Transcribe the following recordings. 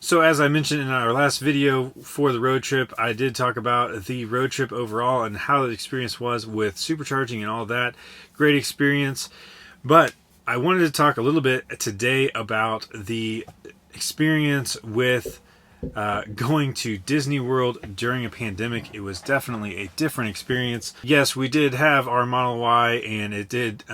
So as I mentioned in our last video for the road trip, I did talk about the road trip overall and how the experience was with supercharging and all that. Great experience. But I wanted to talk a little bit today about the experience with going to Disney World during a pandemic. It was definitely a different experience. Yes, we did have our Model Y and it did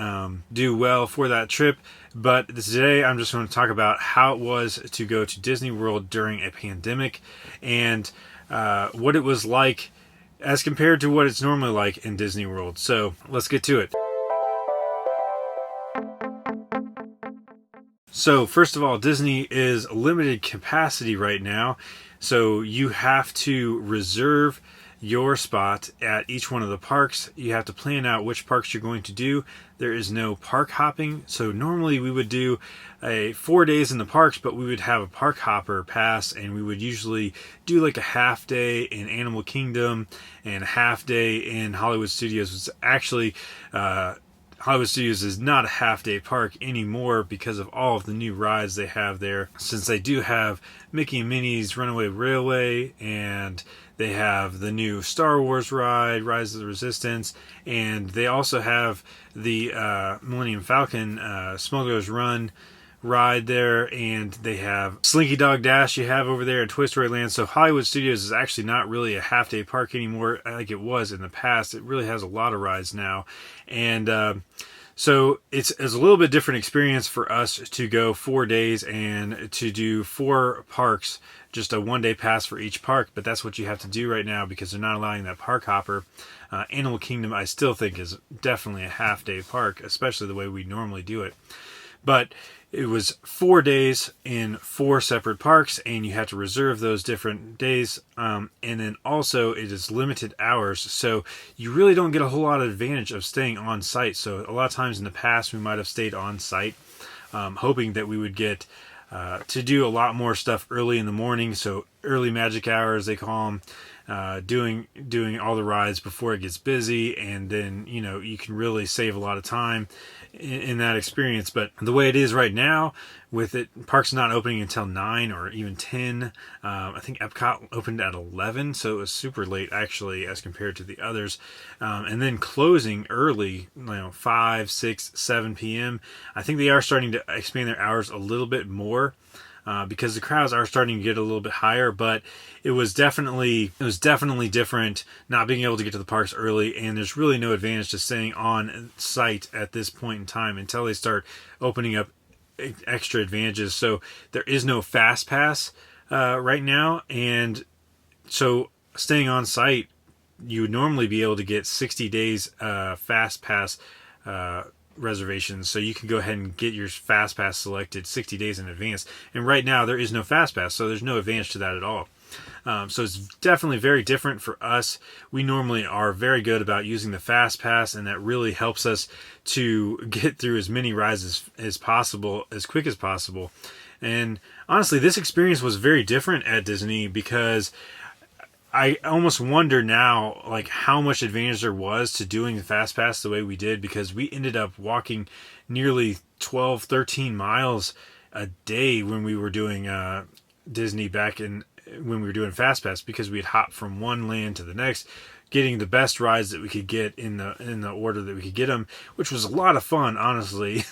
do well for that trip, but today I'm just going to talk about how it was to go to Disney World during a pandemic and what it was like as compared to what it's normally like in Disney World. So let's get to it. So first of all, Disney is limited capacity right now, so you have to reserve your spot at each one of the parks. You have to plan out which parks you're going to do. There is no park hopping, so normally we would do 4 days in the parks, but we would have a park hopper pass, and we would usually do like a half day in Animal Kingdom and a half day in Hollywood Studios. It's actually Hollywood Studios is not a half-day park anymore because of all of the new rides they have there. Since they do have Mickey and Minnie's Runaway Railway, and they have the new Star Wars ride, Rise of the Resistance, and they also have the Millennium Falcon Smuggler's Run ride there, and they have Slinky Dog Dash you have over there at Toy Story Land. So Hollywood Studios is actually not really a half-day park anymore like it was in the past. It really has a lot of rides now, and so it's a little bit different experience for us to go 4 days and to do 4 parks, just a one-day pass for each park. But that's what you have to do right now because they're not allowing that park hopper. Animal Kingdom I still think is definitely a half-day park, especially the way we normally do it. But it was 4 days in 4 separate parks, and you have to reserve those different days. And then also it is limited hours, so you really don't get a whole lot of advantage of staying on site. So a lot of times in the past we might have stayed on site, hoping that we would get to do a lot more stuff early in the morning. So early magic hours they call them. Doing all the rides before it gets busy, and then you can really save a lot of time in that experience. But the way it is right now, with it parks not opening until 9 or even 10, I think Epcot opened at 11, so it was super late actually as compared to the others, and then closing early, 5, 6, 7 p.m. I think they are starting to expand their hours a little bit more, because the crowds are starting to get a little bit higher. But it was definitely different not being able to get to the parks early, and there's really no advantage to staying on site at this point in time until they start opening up extra advantages. So there is no fast pass right now, and so staying on site, you would normally be able to get 60 days fast pass reservations, so you can go ahead and get your fast pass selected 60 days in advance. And right now there is no fast pass, so there's no advantage to that at all. So it's definitely very different for us. We normally are very good about using the fast pass, and that really helps us to get through as many rides as possible, as quick as possible. And honestly, this experience was very different at Disney because I almost wonder now, like, how much advantage there was to doing the fast pass the way we did, because we ended up walking nearly 12, 13 miles a day when we were doing Disney when we were doing fast pass, because we'd hop from one land to the next, getting the best rides that we could get in the order that we could get them, which was a lot of fun, honestly.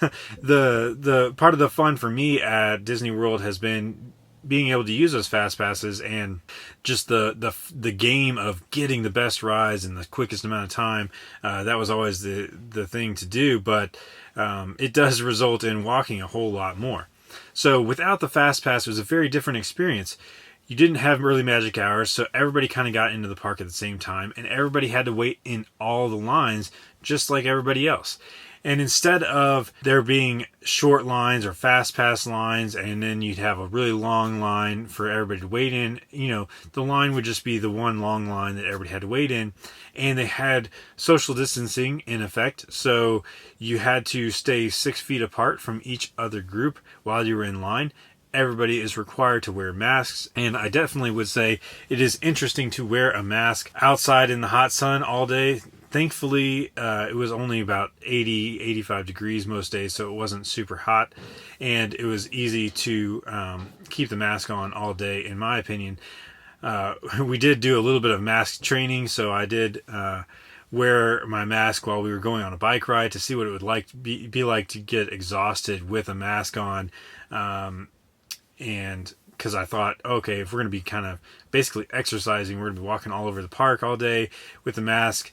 The part of the fun for me at Disney World has been being able to use those fast passes, and just the game of getting the best rides in the quickest amount of time. That was always the thing to do, but it does result in walking a whole lot more. So without the fast pass, it was a very different experience. You didn't have early magic hours, so everybody kind of got into the park at the same time, and everybody had to wait in all the lines just like everybody else. And instead of there being short lines or fast pass lines, and then you'd have a really long line for everybody to wait in, the line would just be the one long line that everybody had to wait in. And they had social distancing in effect, so you had to stay 6 feet apart from each other group while you were in line. Everybody is required to wear masks, and I definitely would say it is interesting to wear a mask outside in the hot sun all day. Thankfully, it was only about 80, 85 degrees most days, so it wasn't super hot, and it was easy to keep the mask on all day, in my opinion. We did do a little bit of mask training, so I did wear my mask while we were going on a bike ride to see what it would be like to get exhausted with a mask on, and because I thought, okay, if we're going to be kind of basically exercising, we're going to be walking all over the park all day with the mask,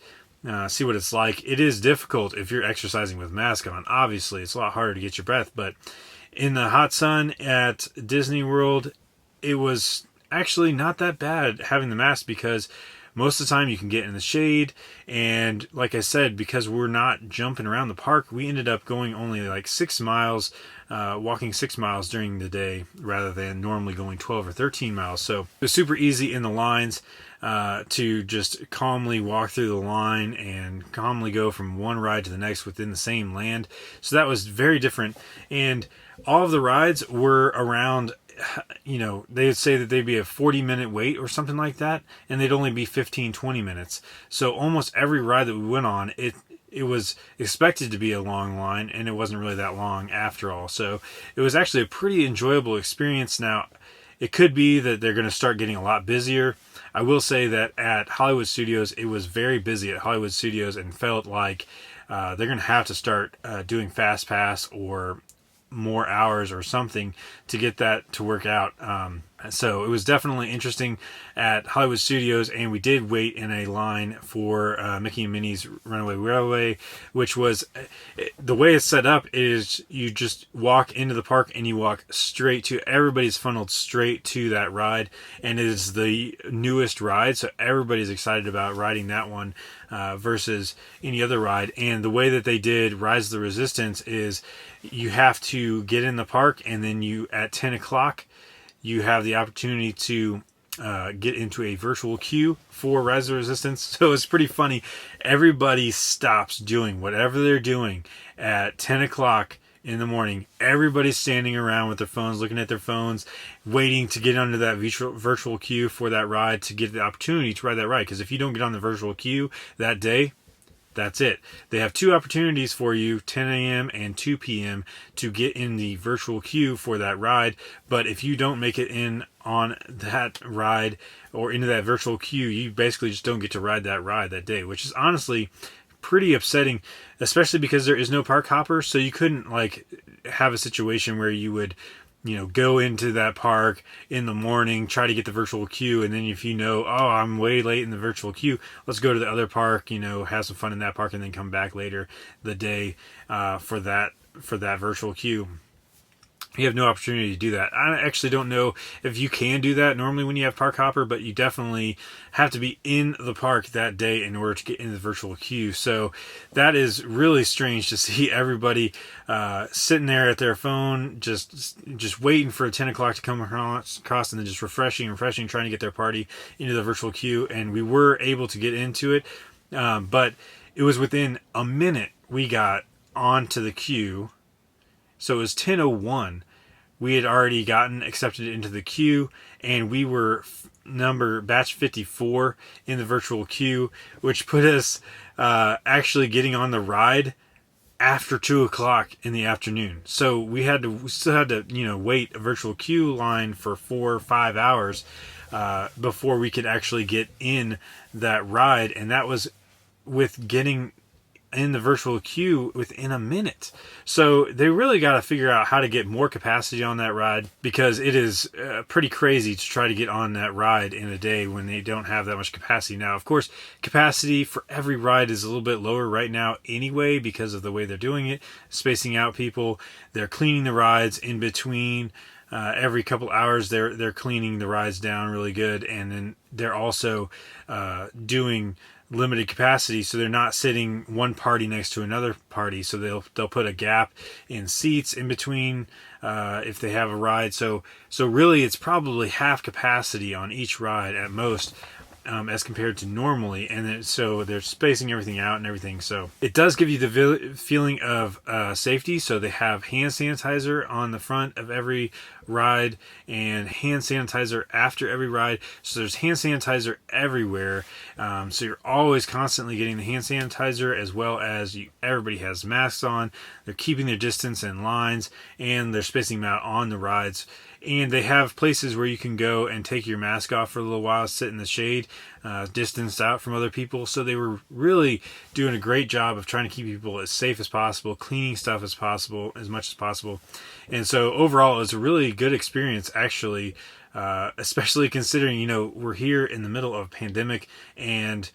see what it's like. It is difficult if you're exercising with mask on. Obviously, it's a lot harder to get your breath, but in the hot sun at Disney World, it was actually not that bad having the mask, because most of the time you can get in the shade, and like I said, because we're not jumping around the park, we ended up going only like 6 miles, walking 6 miles during the day rather than normally going 12 or 13 miles. So it was super easy in the lines to just calmly walk through the line and calmly go from one ride to the next within the same land. So that was very different, and all of the rides were around, they would say that they'd be a 40-minute wait or something like that, and they'd only be 15-20 minutes. So almost every ride that we went on, it was expected to be a long line, and it wasn't really that long after all. So it was actually a pretty enjoyable experience. Now, it could be that they're going to start getting a lot busier. I will say that at Hollywood Studios, it was very busy at Hollywood Studios, and felt like they're going to have to start doing Fast Pass or more hours or something to get that to work out. So it was definitely interesting at Hollywood Studios, and we did wait in a line for Mickey and Minnie's Runaway Railway, which was, the way it's set up is you just walk into the park and you walk straight to, everybody's funneled straight to that ride, and it is the newest ride, so everybody's excited about riding that one versus any other ride. And the way that they did Rise of the Resistance is you have to get in the park, and then at 10 o'clock, you have the opportunity to get into a virtual queue for Rise of the Resistance. So it's pretty funny. Everybody stops doing whatever they're doing at 10 o'clock in the morning. Everybody's standing around with their phones, looking at their phones, waiting to get onto that virtual queue for that ride, to get the opportunity to ride that ride. Because if you don't get on the virtual queue that day, that's it. They have 2 opportunities for you, 10 a.m. and 2 p.m. to get in the virtual queue for that ride. But if you don't make it in on that ride or into that virtual queue, you basically just don't get to ride that ride that day, which is honestly pretty upsetting, especially because there is no park hopper. So you couldn't have a situation where you would go into that park in the morning, try to get the virtual queue, and then if oh, I'm way late in the virtual queue, let's go to the other park, have some fun in that park, and then come back later the day for that virtual queue. You have no opportunity to do that. I actually don't know if you can do that normally when you have park hopper, but you definitely have to be in the park that day in order to get into the virtual queue. So that is really strange to see everybody sitting there at their phone, just waiting for 10 o'clock to come across, and then just refreshing, trying to get their party into the virtual queue. And we were able to get into it, but it was within a minute we got onto the queue. So it was 10:01. We had already gotten accepted into the queue, and we were batch 54 in the virtual queue, which put us actually getting on the ride after 2 o'clock in the afternoon. So we still had to wait a virtual queue line for 4 or 5 hours before we could actually get in that ride, and that was with getting in the virtual queue within a minute. So they really got to figure out how to get more capacity on that ride, because it is pretty crazy to try to get on that ride in a day when they don't have that much capacity. Now, of course, capacity for every ride is a little bit lower right now anyway, because of the way they're doing it, spacing out people. They're cleaning the rides in between. Every couple hours, they're cleaning the rides down really good, and then they're also doing limited capacity, so they're not sitting one party next to another party, so they'll put a gap in seats in between if they have a ride. So really it's probably half capacity on each ride at most, as compared to normally, and so they're spacing everything out and everything. So it does give you the feeling of safety. So they have hand sanitizer on the front of every ride and hand sanitizer after every ride. So there's hand sanitizer everywhere. So you're always constantly getting the hand sanitizer, as well as everybody has masks on. They're keeping their distance and lines, and they're spacing them out on the rides. And they have places where you can go and take your mask off for a little while, sit in the shade, distanced out from other people. So they were really doing a great job of trying to keep people as safe as possible, cleaning stuff as possible, as much as possible. And so overall, it was a really good experience, actually, especially considering, we're here in the middle of a pandemic, and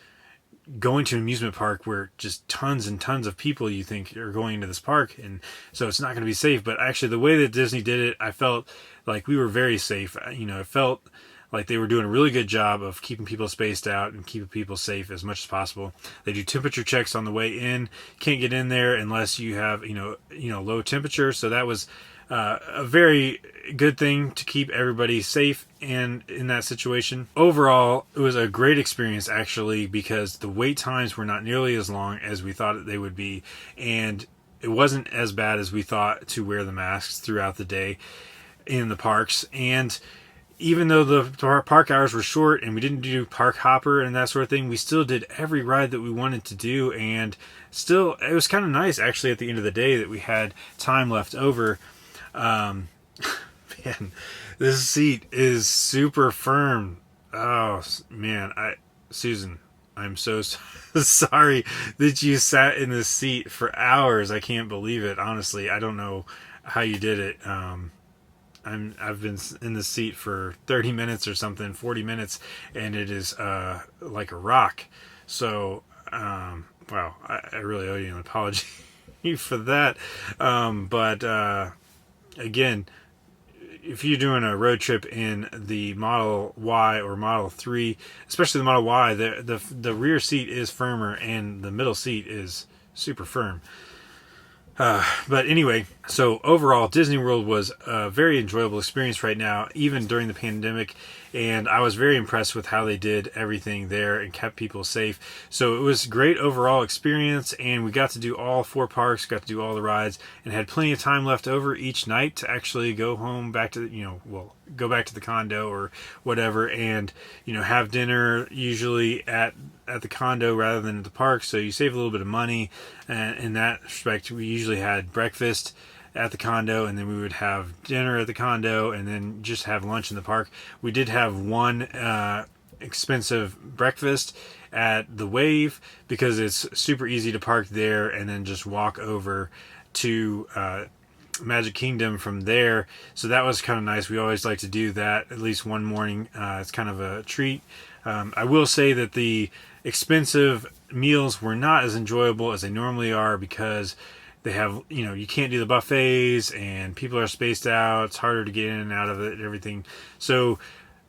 going to an amusement park where just tons and tons of people you think are going into this park, and so it's not going to be safe. But actually, the way that Disney did it, I felt like we were very safe. It felt like they were doing a really good job of keeping people spaced out and keeping people safe as much as possible. They do temperature checks on the way in. Can't get in there unless you have low temperature. So that was a very good thing to keep everybody safe and in that situation. Overall, it was a great experience, actually, because the wait times were not nearly as long as we thought they would be, and it wasn't as bad as we thought to wear the masks throughout the day in the parks. And even though the park hours were short and we didn't do park hopper and that sort of thing, we still did every ride that we wanted to do, and still it was kind of nice, actually, at the end of the day, that we had time left over. Man, this seat is super firm. Oh man, Susan, I'm so sorry that you sat in this seat for hours. I can't believe it. Honestly, I don't know how you did it. I've been in this seat for 30 minutes or something, 40 minutes, and it is like a rock. So, wow, I really owe you an apology for that. But again, if you're doing a road trip in the Model Y or Model 3, especially the Model Y, the rear seat is firmer and the middle seat is super firm. But anyway, so overall, Disney World was a very enjoyable experience right now, even during the pandemic, and I was very impressed with how they did everything there and kept people safe. So it was a great overall experience, and we got to do all 4 parks, got to do all the rides, and had plenty of time left over each night to actually go home back to, go back to the condo or whatever, and, have dinner usually at the condo rather than at the park. So you save a little bit of money, and in that respect, we usually had breakfast at the condo, and then we would have dinner at the condo, and then just have lunch in the park. We did have one expensive breakfast at the Wave, because it's super easy to park there and then just walk over to Magic Kingdom from there. So that was kind of nice. We always like to do that at least one morning. It's kind of a treat. I will say that the expensive meals were not as enjoyable as they normally are, because they have, you can't do the buffets and people are spaced out. It's harder to get in and out of it and everything. So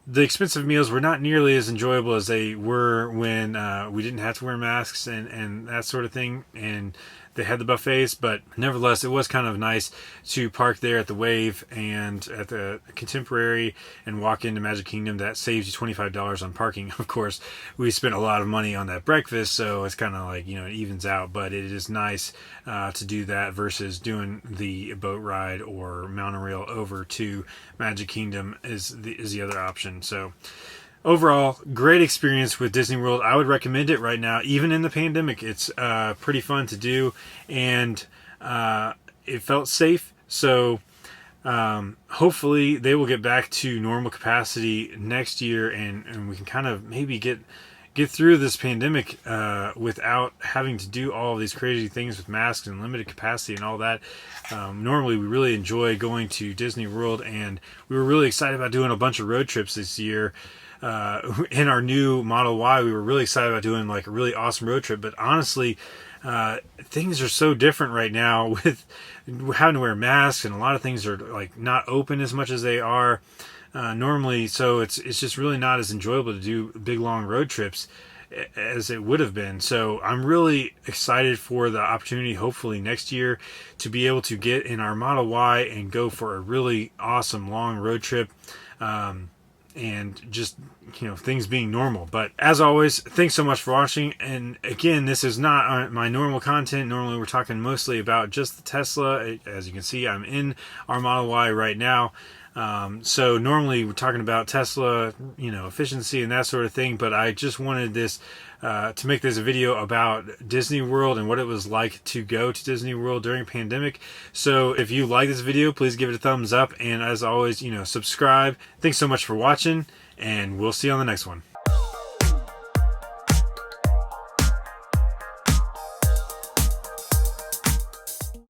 the expensive meals were not nearly as enjoyable as they were when we didn't have to wear masks and that sort of thing. And they had the buffets, but nevertheless, it was kind of nice to park there at the Wave and at the Contemporary and walk into Magic Kingdom. That saves you $25 on parking. Of course, we spent a lot of money on that breakfast, so it's kind of like, it evens out, but it is nice to do that versus doing the boat ride or monorail over to Magic Kingdom is the other option. So overall, great experience with Disney World. I would recommend it right now, even in the pandemic. It's pretty fun to do, and it felt safe. So hopefully they will get back to normal capacity next year, and we can kind of maybe get through this pandemic without having to do all of these crazy things with masks and limited capacity and all that. Normally, we really enjoy going to Disney World, and we were really excited about doing a bunch of road trips this year. In our new Model Y, we were really excited about doing like a really awesome road trip, but honestly, things are so different right now with having to wear masks, and a lot of things are like not open as much as they are normally. So it's just really not as enjoyable to do big long road trips as it would have been. So I'm really excited for the opportunity, hopefully next year, to be able to get in our Model Y and go for a really awesome long road trip. and just, things being normal. But as always, thanks so much for watching. And again, this is not my normal content. Normally we're talking mostly about just the Tesla. As you can see, I'm in our Model Y right now. So normally we're talking about Tesla, efficiency and that sort of thing, but I just wanted this to make this video about Disney World and what it was like to go to Disney World during a pandemic. So if you like this video, please give it a thumbs up, and as always, subscribe. Thanks so much for watching, and we'll see you on the next one.